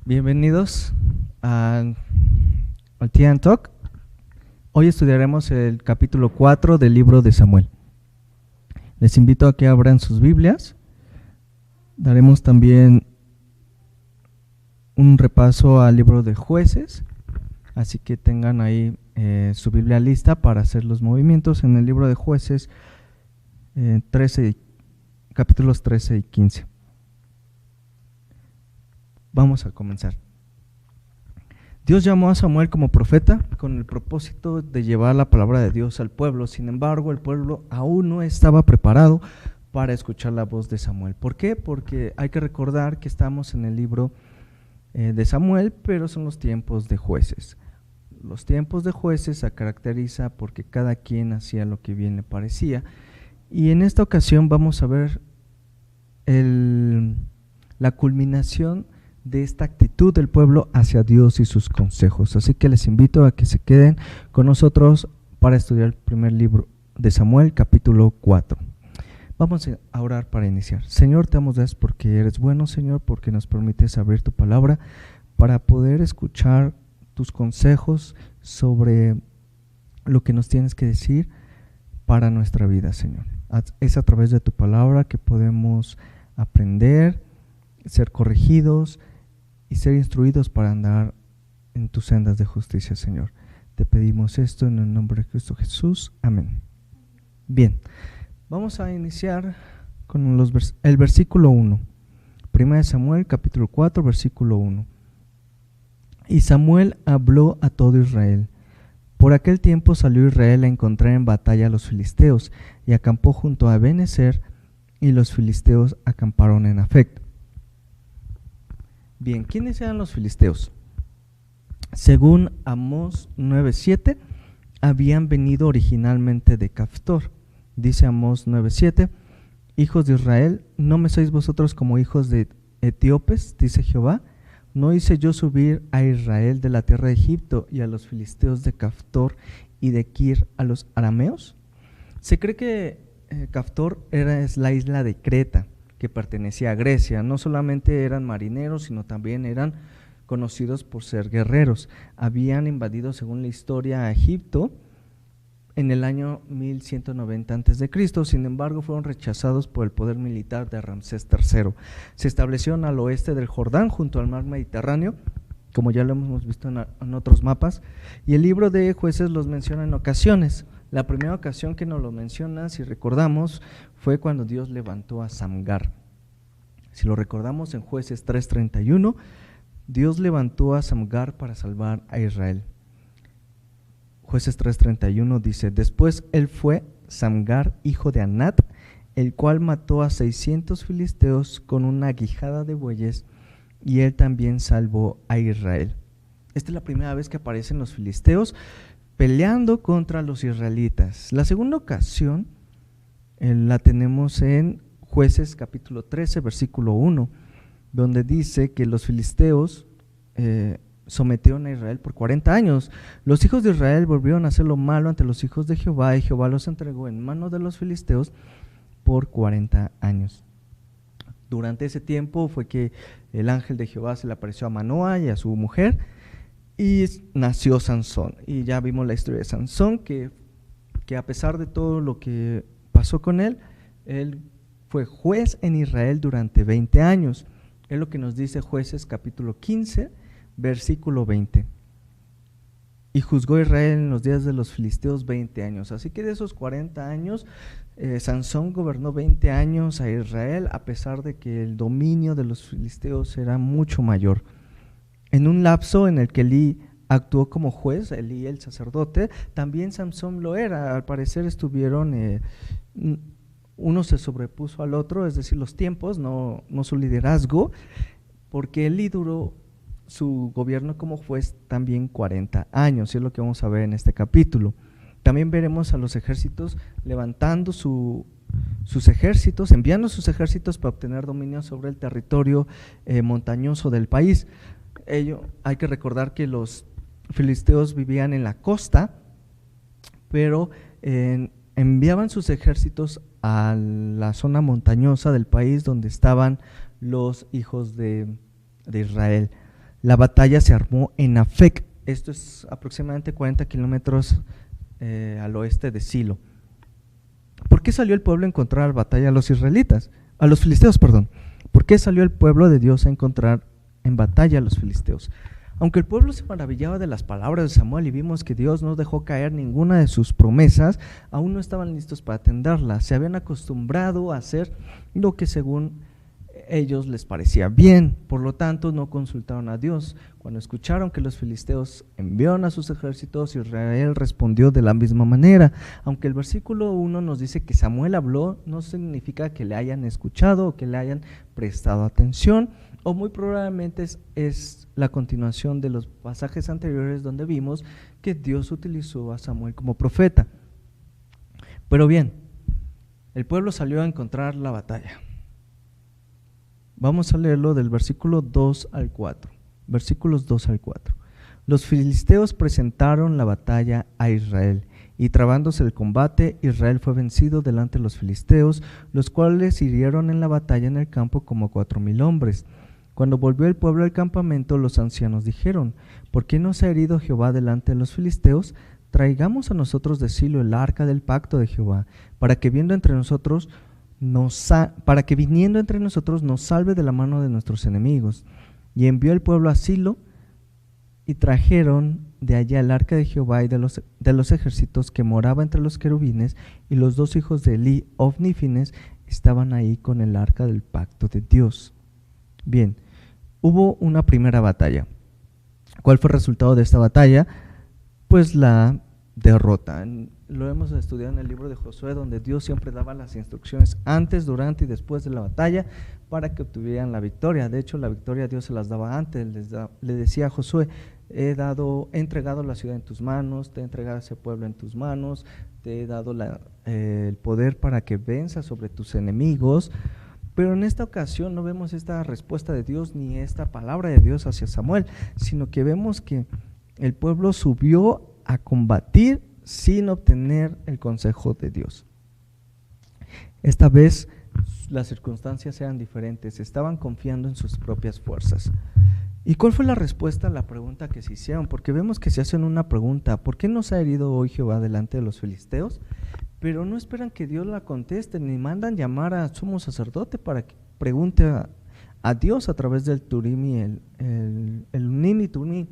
Bienvenidos al Tea and Talk. Hoy estudiaremos el capítulo 4 del libro de Samuel. Les invito a que abran sus Biblias. Daremos también un repaso al libro de Jueces, así que tengan ahí su Biblia lista para hacer los movimientos en el libro de Jueces, capítulos 13 y 15. Vamos a comenzar. Dios llamó a Samuel como profeta con el propósito de llevar la palabra de Dios al pueblo. Sin embargo, el pueblo aún no estaba preparado para escuchar la voz de Samuel. ¿Por qué? Porque hay que recordar que estamos en el libro de Samuel, pero son los tiempos de jueces. Los tiempos de jueces se caracteriza porque cada quien hacía lo que bien le parecía. Y en esta ocasión vamos a ver la culminación de esta actitud del pueblo hacia Dios y sus consejos. Así que les invito a que se queden con nosotros para estudiar el primer libro de Samuel, capítulo 4. Vamos a orar para iniciar. Señor, te damos gracias porque eres bueno, Señor, porque nos permites abrir tu palabra para poder escuchar tus consejos sobre lo que nos tienes que decir para nuestra vida, Señor. Es a través de tu palabra que podemos aprender, ser corregidos y ser instruidos para andar en tus sendas de justicia, Señor. Te pedimos esto en el nombre de Cristo Jesús. Amén. Bien, vamos a iniciar con el versículo 1. Primera de Samuel, capítulo 4, versículo 1. Y Samuel habló a todo Israel. Por aquel tiempo salió Israel a encontrar en batalla a los filisteos, y acampó junto a Ebenezer, y los filisteos acamparon en Afec. Bien, ¿quiénes eran los filisteos? Según Amós 9:7, habían venido originalmente de Caftor. Dice Amós 9:7, hijos de Israel, ¿no me sois vosotros como hijos de etíopes? Dice Jehová, ¿no hice yo subir a Israel de la tierra de Egipto y a los filisteos de Caftor y de Kir a los arameos? Se cree que Caftor es la isla de Creta, que pertenecía a Grecia. No solamente eran marineros, sino también eran conocidos por ser guerreros. Habían invadido, según la historia, a Egipto en el año 1190 a.C., sin embargo fueron rechazados por el poder militar de Ramsés III. Se establecieron al oeste del Jordán, junto al mar Mediterráneo, como ya lo hemos visto en otros mapas, y el libro de Jueces los menciona en ocasiones. La primera ocasión que nos lo menciona, si recordamos, fue cuando Dios levantó a Samgar. Si lo recordamos en Jueces 3:31, Dios levantó a Samgar para salvar a Israel. Jueces 3:31 dice, después él fue Samgar, hijo de Anat, el cual mató a 600 filisteos con una aguijada de bueyes, y él también salvó a Israel. Esta es la primera vez que aparecen los filisteos peleando contra los israelitas. La segunda ocasión la tenemos en Jueces capítulo 13, versículo 1, donde dice que los filisteos sometieron a Israel por 40 años. Los hijos de Israel volvieron a hacer lo malo ante los hijos de Jehová, y Jehová los entregó en manos de los filisteos por 40 años. Durante ese tiempo fue que el ángel de Jehová se le apareció a Manoa y a su mujer, y nació Sansón. Y ya vimos la historia de Sansón, que a pesar de todo lo que pasó con él fue juez en Israel durante 20 años. Es lo que nos dice Jueces capítulo 15, versículo 20. Y juzgó Israel en los días de los filisteos 20 años. Así que de esos 40 años, Sansón gobernó 20 años a Israel, a pesar de que el dominio de los filisteos era mucho mayor. En un lapso en el que Elí actuó como juez, Elí el sacerdote, también Sansón lo era. Al parecer estuvieron, uno se sobrepuso al otro, es decir, los tiempos, no su liderazgo, porque Elí duró su gobierno como juez también 40 años, y es lo que vamos a ver en este capítulo. También veremos a los ejércitos levantando sus ejércitos, enviando sus ejércitos para obtener dominio sobre el territorio montañoso del país. Hay que recordar que los filisteos vivían en la costa, pero enviaban sus ejércitos a la zona montañosa del país donde estaban los hijos de Israel. La batalla se armó en Afec. Esto es aproximadamente 40 kilómetros al oeste de Silo. ¿Por qué salió el pueblo a encontrar la batalla a los israelitas? A los filisteos, perdón. ¿Por qué salió el pueblo de Dios a encontrar en batalla a los filisteos? Aunque el pueblo se maravillaba de las palabras de Samuel y vimos que Dios no dejó caer ninguna de sus promesas, aún no estaban listos para atenderlas. Se habían acostumbrado a hacer lo que según ellos les parecía bien, por lo tanto no consultaron a Dios. Cuando escucharon que los filisteos enviaron a sus ejércitos, Israel respondió de la misma manera. Aunque el versículo 1 nos dice que Samuel habló, no significa que le hayan escuchado o que le hayan prestado atención, o muy probablemente es la continuación de los pasajes anteriores donde vimos que Dios utilizó a Samuel como profeta. Pero bien, el pueblo salió a encontrar la batalla. Vamos a leerlo del versículo 2 al 4. Versículos 2 al 4. Los filisteos presentaron la batalla a Israel, y trabándose el combate, Israel fue vencido delante de los filisteos, los cuales hirieron en la batalla en el campo como 4,000 hombres. Cuando volvió el pueblo al campamento, los ancianos dijeron: ¿por qué no se ha herido Jehová delante de los filisteos? Traigamos a nosotros de Silo el arca del pacto de Jehová, para que viniendo entre nosotros nos salve de la mano de nuestros enemigos. Y envió el pueblo a Silo, y trajeron de allá el arca de Jehová y de los ejércitos que moraba entre los querubines, y los 2 hijos de Elí, Ofni y Fines, estaban ahí con el arca del pacto de Dios. Bien, hubo una primera batalla. ¿Cuál fue el resultado de esta batalla? Pues la derrota. Lo hemos estudiado en el libro de Josué, donde Dios siempre daba las instrucciones antes, durante y después de la batalla para que obtuvieran la victoria. De hecho, la victoria Dios se las daba antes. Le decía a Josué: he entregado la ciudad en tus manos, te he entregado ese pueblo en tus manos, te he dado el poder para que venzas sobre tus enemigos. Pero en esta ocasión no vemos esta respuesta de Dios ni esta palabra de Dios hacia Samuel, sino que vemos que el pueblo subió a combatir sin obtener el consejo de Dios. Esta vez las circunstancias eran diferentes, estaban confiando en sus propias fuerzas. ¿Y cuál fue la respuesta a la pregunta que se hicieron? Porque vemos que se hacen una pregunta: ¿por qué nos ha herido hoy Jehová delante de los filisteos? Pero no esperan que Dios la conteste, ni mandan llamar a sumo sacerdote para que pregunte a Dios a través del Turim y el Unim y Tumim,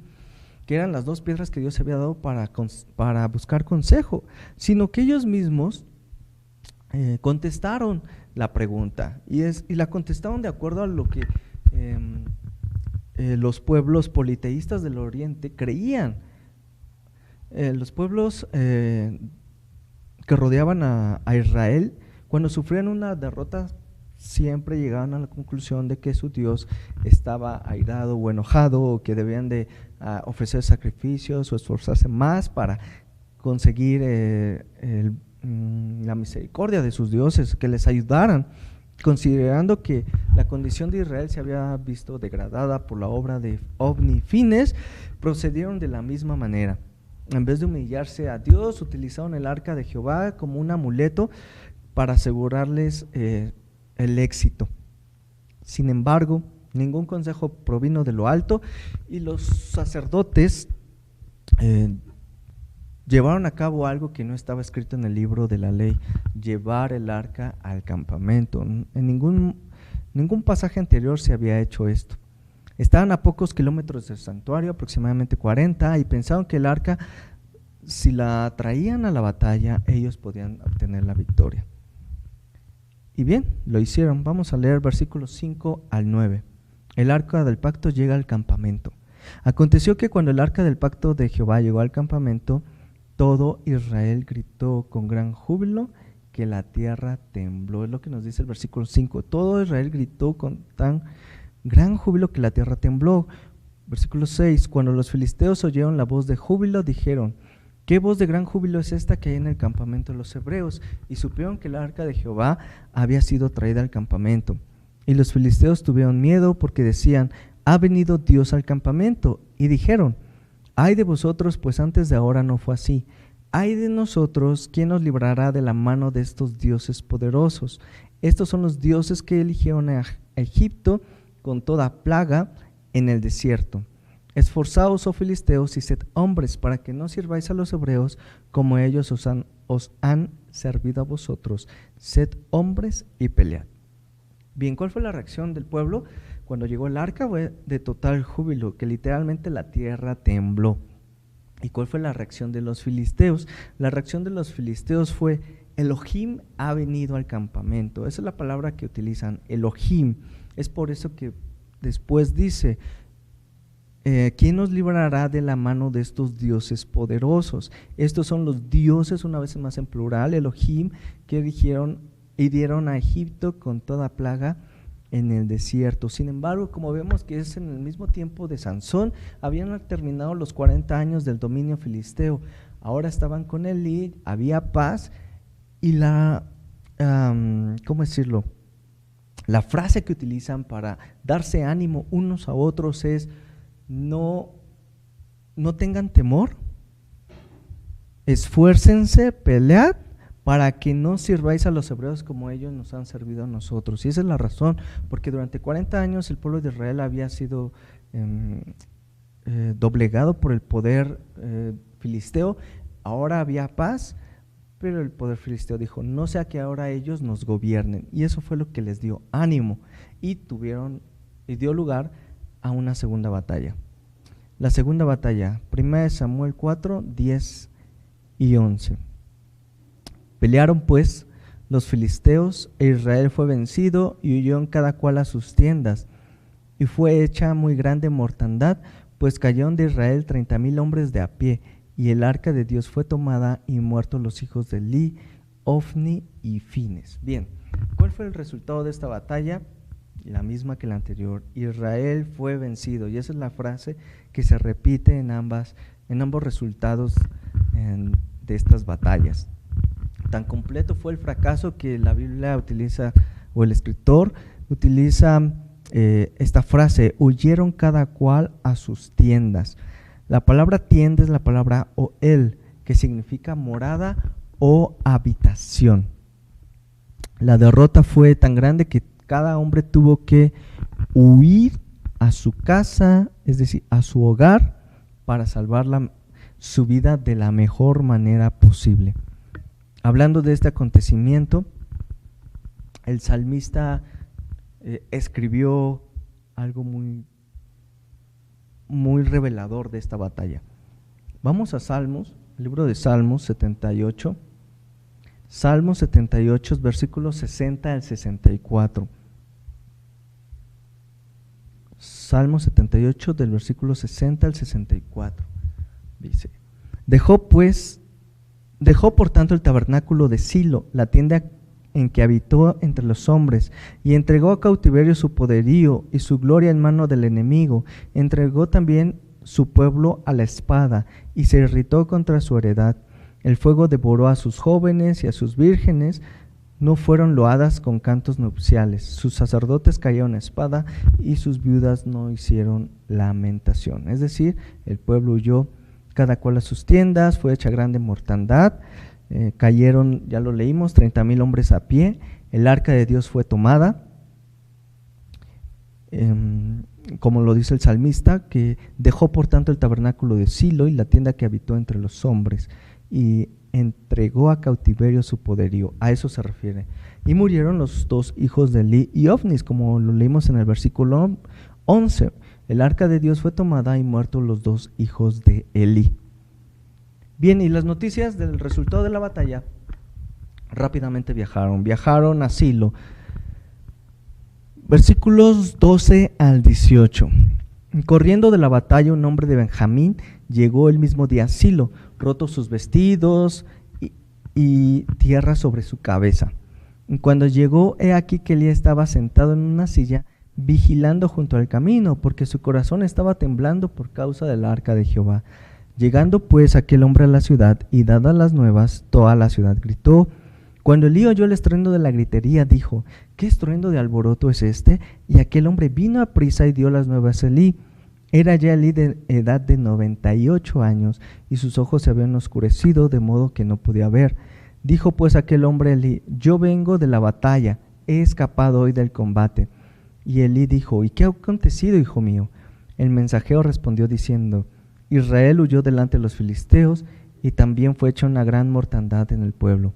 que eran las 2 piedras que Dios había dado para buscar consejo, sino que ellos mismos contestaron la pregunta, y la contestaron de acuerdo a lo que los pueblos politeístas del oriente creían. Los pueblos que rodeaban a Israel, cuando sufrían una derrota, siempre llegaban a la conclusión de que su Dios estaba airado o enojado, o que debían de ofrecer sacrificios o esforzarse más para conseguir la misericordia de sus dioses, que les ayudaran, considerando que la condición de Israel se había visto degradada por la obra de Ofni y Fines. Procedieron de la misma manera. En vez de humillarse a Dios, utilizaron el arca de Jehová como un amuleto para asegurarles el éxito. Sin embargo, ningún consejo provino de lo alto, y los sacerdotes llevaron a cabo algo que no estaba escrito en el libro de la ley: llevar el arca al campamento. En ningún pasaje anterior se había hecho esto. Estaban a pocos kilómetros del santuario, aproximadamente 40, y pensaron que el arca, si la traían a la batalla, ellos podían obtener la victoria. Y bien, lo hicieron. Vamos a leer versículos 5 al 9. El arca del pacto llega al campamento. Aconteció que cuando el arca del pacto de Jehová llegó al campamento, todo Israel gritó con gran júbilo, que la tierra tembló. Es lo que nos dice el versículo 5. Todo Israel gritó con tan gran júbilo que la tierra tembló. Versículo 6. Cuando los filisteos oyeron la voz de júbilo, dijeron: ¿qué voz de gran júbilo es esta que hay en el campamento de los hebreos? Y supieron que el arca de Jehová había sido traída al campamento. Y los filisteos tuvieron miedo, porque decían: ha venido Dios al campamento. Y dijeron: ay de vosotros, pues antes de ahora no fue así. Ay de nosotros, ¿quién nos librará de la mano de estos dioses poderosos? Estos son los dioses que eligieron a Egipto con toda plaga en el desierto. esforzaos, oh filisteos, y sed hombres, para que no sirváis a los hebreos como ellos os han servido a vosotros. Sed hombres y pelead. Bien, ¿cuál fue la reacción del pueblo? Cuando llegó el arca fue de total júbilo, que literalmente la tierra tembló. ¿Y cuál fue la reacción de los filisteos? La reacción de los filisteos fue: Elohim ha venido al campamento. Esa es la palabra que utilizan, Elohim. Es por eso que después dice: ¿quién nos librará de la mano de estos dioses poderosos? Estos son los dioses, una vez más en plural, Elohim, que hirieron a Egipto con toda plaga en el desierto. Sin embargo, como vemos que es en el mismo tiempo de Sansón, habían terminado los 40 años del dominio filisteo. Ahora estaban con Elí, había paz, y ¿cómo decirlo? La frase que utilizan para darse ánimo unos a otros es: no tengan temor, esfuércense, pelead, para que no sirváis a los hebreos como ellos nos han servido a nosotros. Y esa es la razón, porque durante 40 años el pueblo de Israel había sido doblegado por el poder filisteo. Ahora había paz, pero el poder filisteo dijo: no sea que ahora ellos nos gobiernen. Y eso fue lo que les dio ánimo, y dio lugar a una segunda batalla. La segunda batalla, 1 Samuel 4, 10 y 11. Pelearon pues los filisteos, e Israel fue vencido, y huyeron cada cual a sus tiendas, y fue hecha muy grande mortandad, pues cayeron de Israel 30,000 hombres de a pie, y el arca de Dios fue tomada, y muertos los hijos de Elí, Ofni y Fines. Bien, ¿cuál fue el resultado de esta batalla? La misma que la anterior: Israel fue vencido. Y esa es la frase que se repite en ambos resultados de estas batallas. Tan completo fue el fracaso que la Biblia utiliza, o el escritor utiliza esta frase: huyeron cada cual a sus tiendas. La palabra tienda es la palabra oel, que significa morada o habitación. La derrota fue tan grande que cada hombre tuvo que huir a su casa, es decir, a su hogar, para salvar su vida de la mejor manera posible. Hablando de este acontecimiento, el salmista escribió algo muy, muy revelador de esta batalla. Vamos a Salmos, el libro de Salmos 78. Salmos 78, versículos 60 al 64. Salmo 78, del versículo 60 al 64. Dice: Dejó por tanto el tabernáculo de Silo, la tienda en que habitó entre los hombres, y entregó a cautiverio su poderío y su gloria en mano del enemigo. Entregó también su pueblo a la espada, y se irritó contra su heredad. El fuego devoró a sus jóvenes, y a sus vírgenes no fueron loadas con cantos nupciales. Sus sacerdotes cayeron a espada, y sus viudas no hicieron lamentación. Es decir, el pueblo huyó cada cual a sus tiendas, fue hecha grande mortandad, cayeron, ya lo leímos, 30,000 hombres a pie. El arca de Dios fue tomada, como lo dice el salmista, que dejó por tanto el tabernáculo de Silo y la tienda que habitó entre los hombres, y entregó a cautiverio su poderío. A eso se refiere. Y murieron los dos hijos de Elí y Ofnis, como lo leímos en el versículo 11. El arca de Dios fue tomada, y muertos los dos hijos de Elí. Bien, y las noticias del resultado de la batalla rápidamente viajaron a Silo. Versículos 12 al 18. Corriendo de la batalla, un hombre de Benjamín llegó el mismo día a Silo, rotos sus vestidos y tierra sobre su cabeza. Y cuando llegó, he aquí que Elí estaba sentado en una silla, vigilando junto al camino, porque su corazón estaba temblando por causa del arca de Jehová. Llegando pues aquel hombre a la ciudad, y dadas las nuevas, toda la ciudad gritó. Cuando Elí oyó el estruendo de la gritería, dijo: ¿qué estruendo de alboroto es este? Y aquel hombre vino a prisa y dio las nuevas a Elí. Era ya Elí de edad de 98 años, y sus ojos se habían oscurecido, de modo que no podía ver. Dijo pues aquel hombre a Elí: yo vengo de la batalla, he escapado hoy del combate. Y Elí dijo: ¿y qué ha acontecido, hijo mío? El mensajero respondió diciendo: Israel huyó delante de los filisteos, y también fue hecha una gran mortandad en el pueblo.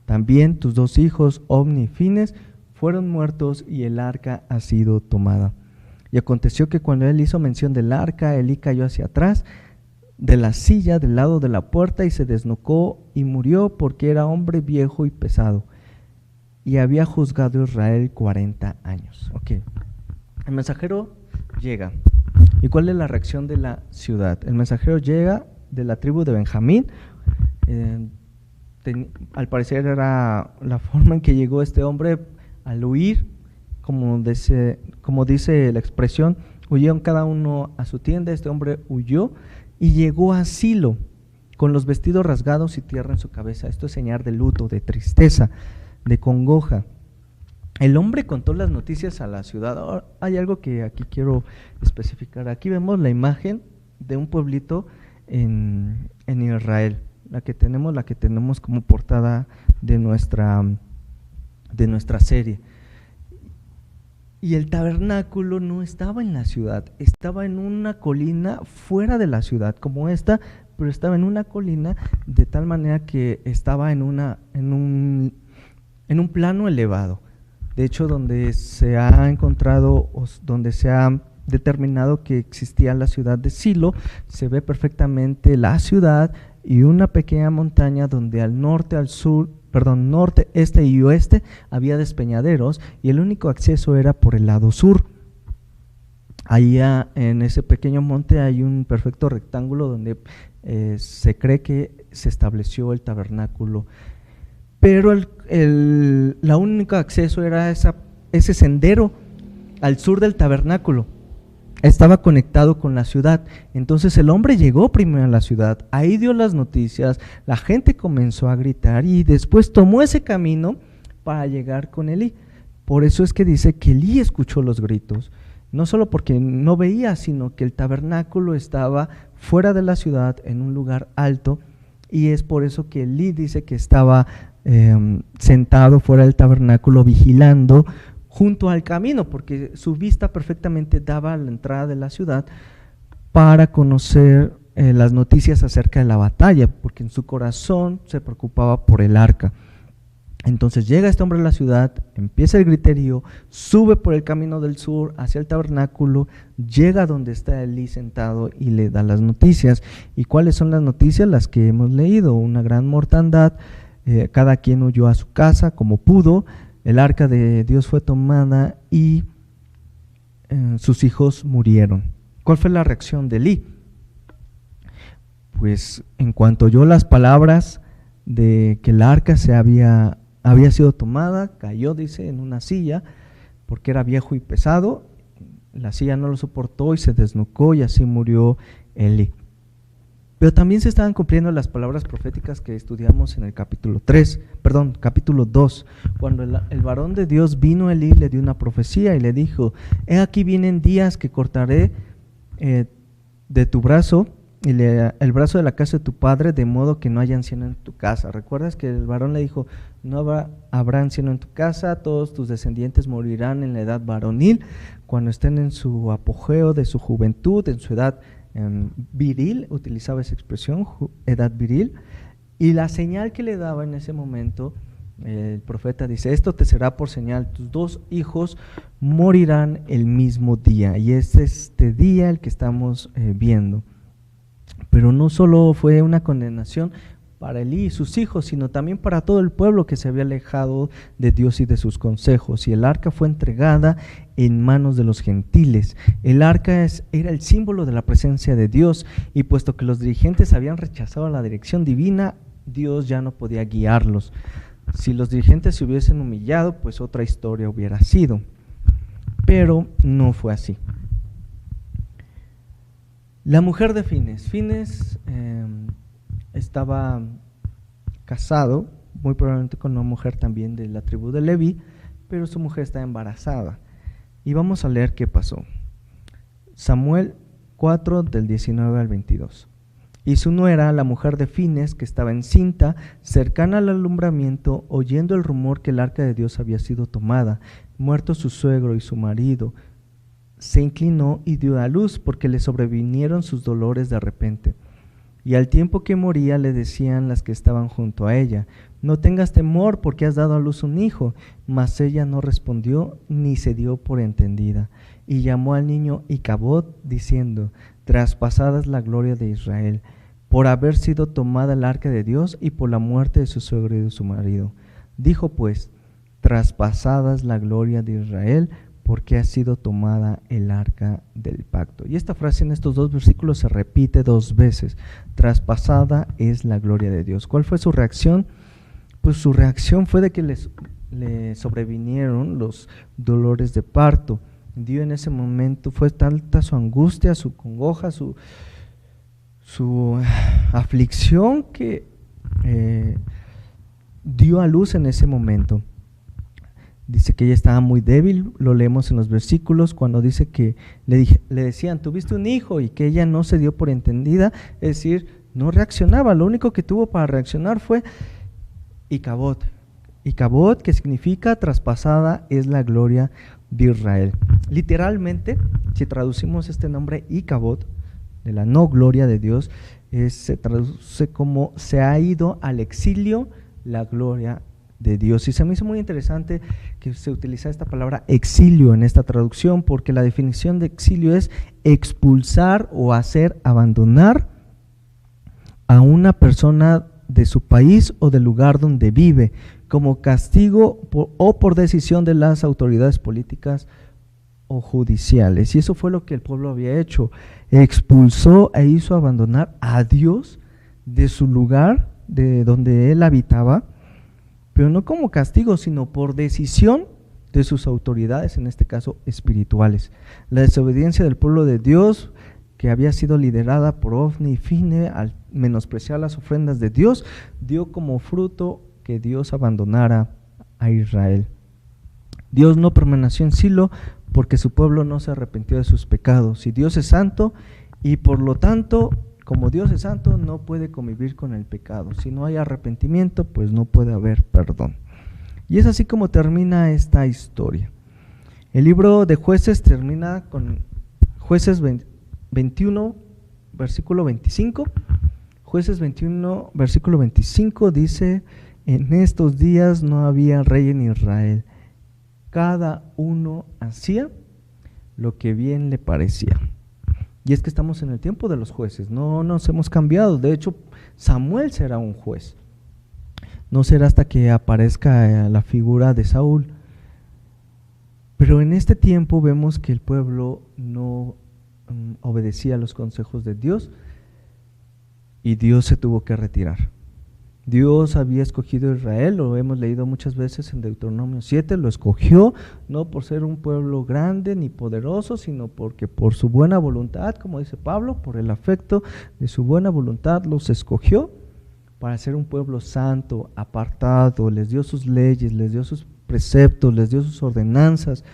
También tus 2 hijos, Ofni y Fines, fueron muertos, y el arca ha sido tomada. Y aconteció que cuando él hizo mención del arca, Elí cayó hacia atrás de la silla del lado de la puerta y se desnucó y murió, porque era hombre viejo y pesado, y había juzgado a Israel 40 años. Ok, el mensajero llega. ¿Y cuál es la reacción de la ciudad? El mensajero llega de la tribu de Benjamín. Al parecer era la forma en que llegó este hombre al huir, como dice la expresión, huyeron cada uno a su tienda. Este hombre huyó y llegó a Silo con los vestidos rasgados y tierra en su cabeza. Esto es señal de luto, de tristeza, de congoja. El hombre contó las noticias a la ciudad. Ahora, hay algo que aquí quiero especificar. Aquí vemos la imagen de un pueblito en Israel, la que tenemos como portada de nuestra serie. Y el tabernáculo no estaba en la ciudad, estaba en una colina fuera de la ciudad como esta, pero estaba en una colina de tal manera que estaba en un plano elevado. De hecho, donde se ha encontrado, donde se ha determinado que existía la ciudad de Silo, se ve perfectamente la ciudad y una pequeña montaña donde al norte, norte, este y oeste había despeñaderos, y el único acceso era por el lado sur. Allá en ese pequeño monte hay un perfecto rectángulo donde se cree que se estableció el tabernáculo, pero la única acceso era ese sendero al sur del tabernáculo. Estaba conectado con la ciudad. Entonces el hombre llegó primero a la ciudad, ahí dio las noticias, la gente comenzó a gritar y después tomó ese camino para llegar con Elí. Por eso es que dice que Elí escuchó los gritos, no solo porque no veía, sino que el tabernáculo estaba fuera de la ciudad en un lugar alto, y es por eso que Elí dice que estaba sentado fuera del tabernáculo vigilando junto al camino, porque su vista perfectamente daba a la entrada de la ciudad para conocer las noticias acerca de la batalla, porque en su corazón se preocupaba por el arca. Entonces llega este hombre a la ciudad, empieza el griterío, sube por el camino del sur hacia el tabernáculo, llega donde está Elí sentado y le da las noticias. ¿Y cuáles son las noticias? Las que hemos leído: una gran mortandad, cada quien huyó a su casa como pudo, el arca de Dios fue tomada y sus hijos murieron. ¿Cuál fue la reacción de Elí? Pues en cuanto oyó las palabras de que el arca había sido tomada, cayó, dice, en una silla, porque era viejo y pesado. La silla no lo soportó y se desnucó, y así murió Elí. Pero también se estaban cumpliendo las palabras proféticas que estudiamos en el capítulo 2, cuando el varón de Dios vino a Elí, le dio una profecía y le dijo: he aquí vienen días que cortaré de tu brazo el brazo de la casa de tu padre, de modo que no haya anciano en tu casa. ¿Recuerdas que el varón le dijo: no habrá anciano en tu casa, todos tus descendientes morirán en la edad varonil, cuando estén en su apogeo de su juventud, en su edad viril? Utilizaba esa expresión, edad viril. Y la señal que le daba en ese momento, el profeta dice: esto te será por señal, tus 2 hijos morirán el mismo día. Y es este día el que estamos viendo. Pero no solo fue una condenación para Elí y sus hijos, sino también para todo el pueblo que se había alejado de Dios y de sus consejos. Y el arca fue entregada en manos de los gentiles. El arca era el símbolo de la presencia de Dios, y puesto que los dirigentes habían rechazado la dirección divina, Dios ya no podía guiarlos. Si los dirigentes se hubiesen humillado, pues otra historia hubiera sido. Pero no fue así. La mujer de Fines estaba casado, muy probablemente con una mujer también de la tribu de Leví, pero su mujer está embarazada. Y vamos a leer qué pasó. Samuel 4, del 19 al 22. Y su nuera, la mujer de Fines, que estaba encinta, cercana al alumbramiento, oyendo el rumor que el arca de Dios había sido tomada, muerto su suegro y su marido, se inclinó y dio a luz, porque le sobrevinieron sus dolores de repente. Y al tiempo que moría le decían las que estaban junto a ella: no tengas temor, porque has dado a luz un hijo. Mas ella no respondió ni se dio por entendida. Y llamó al niño Icabod, diciendo: traspasada es la gloria de Israel, por haber sido tomada el arca de Dios y por la muerte de su suegro y de su marido. Dijo pues: traspasada es la gloria de Israel, porque ha sido tomada el arca del pacto. Y esta frase en estos dos versículos se repite dos veces: traspasada es la gloria de Dios. ¿Cuál fue su reacción? Pues su reacción fue de que le sobrevinieron los dolores de parto. Dio en ese momento, fue tanta su angustia, su congoja, su aflicción, que dio a luz en ese momento. Dice que ella estaba muy débil, lo leemos en los versículos, cuando dice que le decían: tuviste un hijo, y que ella no se dio por entendida, es decir, no reaccionaba. Lo único que tuvo para reaccionar fue Icabod. Icabod, que significa traspasada es la gloria de Israel. Literalmente, si traducimos este nombre Icabod, de la no gloria de Dios, se traduce como se ha ido al exilio la gloria de Dios. Y se me hizo muy interesante que se utiliza esta palabra exilio en esta traducción, porque la definición de exilio es expulsar o hacer abandonar a una persona de su país o del lugar donde vive, como castigo o por decisión de las autoridades políticas o judiciales. Y eso fue lo que el pueblo había hecho: expulsó e hizo abandonar a Dios de su lugar, de donde él habitaba, pero no como castigo, sino por decisión de sus autoridades, en este caso espirituales. La desobediencia del pueblo de Dios, que había sido liderada por Ofni y Fine, al menospreciar las ofrendas de Dios, dio como fruto que Dios abandonara a Israel. Dios no permaneció en Silo porque su pueblo no se arrepintió de sus pecados. Y Dios es santo, y por lo tanto, como Dios es santo, no puede convivir con el pecado. Si no hay arrepentimiento, pues no puede haber perdón. Y es así como termina esta historia. El libro de Jueces termina con Jueces 21, versículo 25. Jueces 21, versículo 25 dice: en estos días no había rey en Israel, cada uno hacía lo que bien le parecía. Y es que estamos en el tiempo de los jueces, no nos hemos cambiado. De hecho, Samuel será un juez, no será hasta que aparezca la figura de Saúl. Pero en este tiempo vemos que el pueblo no obedecía los consejos de Dios, y Dios se tuvo que retirar. Dios había escogido a Israel, lo hemos leído muchas veces en Deuteronomio 7, lo escogió no por ser un pueblo grande ni poderoso, sino porque por su buena voluntad, como dice Pablo, por el afecto de su buena voluntad los escogió para ser un pueblo santo, apartado. Les dio sus leyes, les dio sus preceptos, les dio sus ordenanzas,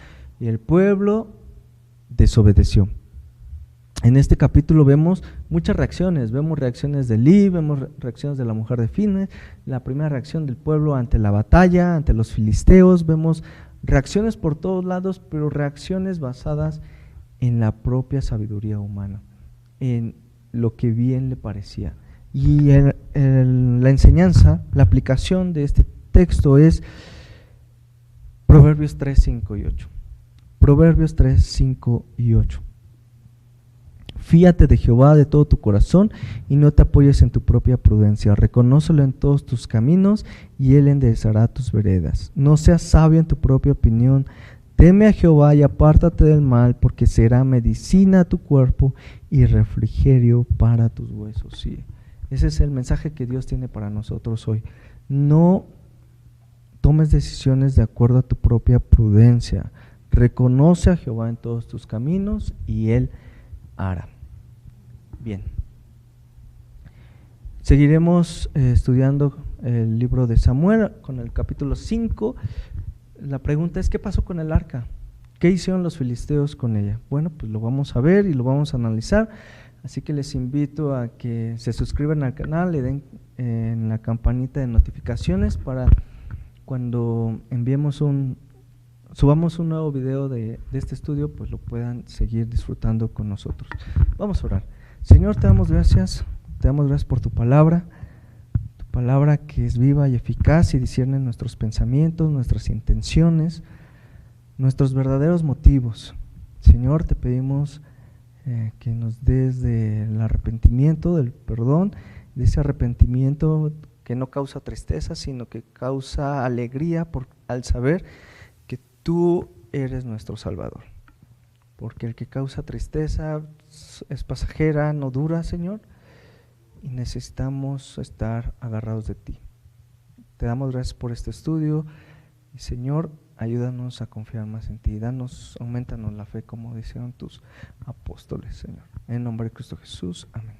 y el pueblo desobedeció. En este capítulo vemos muchas reacciones, vemos reacciones de Eli, vemos reacciones de la mujer de Fines, la primera reacción del pueblo ante la batalla, ante los filisteos, vemos reacciones por todos lados, pero reacciones basadas en la propia sabiduría humana, en lo que bien le parecía. Y la enseñanza, la aplicación de este texto es Proverbios 3, 5 y 8. Proverbios 3, 5 y 8. Fíate de Jehová de todo tu corazón y no te apoyes en tu propia prudencia. Reconócelo en todos tus caminos y Él enderezará tus veredas. No seas sabio en tu propia opinión. Teme a Jehová y apártate del mal, porque será medicina a tu cuerpo y refrigerio para tus huesos. Sí, ese es el mensaje que Dios tiene para nosotros hoy. No tomes decisiones de acuerdo a tu propia prudencia. Reconoce a Jehová en todos tus caminos y Él hará. Bien, seguiremos estudiando el libro de Samuel con el capítulo 5. La pregunta es: ¿qué pasó con el arca? ¿Qué hicieron los filisteos con ella? Bueno, pues lo vamos a ver y lo vamos a analizar, así que les invito a que se suscriban al canal, le den en la campanita de notificaciones para cuando enviemos un subamos un nuevo video de este estudio, pues lo puedan seguir disfrutando con nosotros. Vamos a orar. Señor, te damos gracias por tu palabra que es viva y eficaz y discierne nuestros pensamientos, nuestras intenciones, nuestros verdaderos motivos. Señor, te pedimos que nos des del arrepentimiento, del perdón, de ese arrepentimiento que no causa tristeza, sino que causa alegría al saber que tú eres nuestro Salvador. Porque el que causa tristeza es pasajera, no dura, Señor, y necesitamos estar agarrados de ti. Te damos gracias por este estudio y, Señor, ayúdanos a confiar más en ti. Aumentanos la fe como dijeron tus apóstoles, Señor. En el nombre de Cristo Jesús, amén.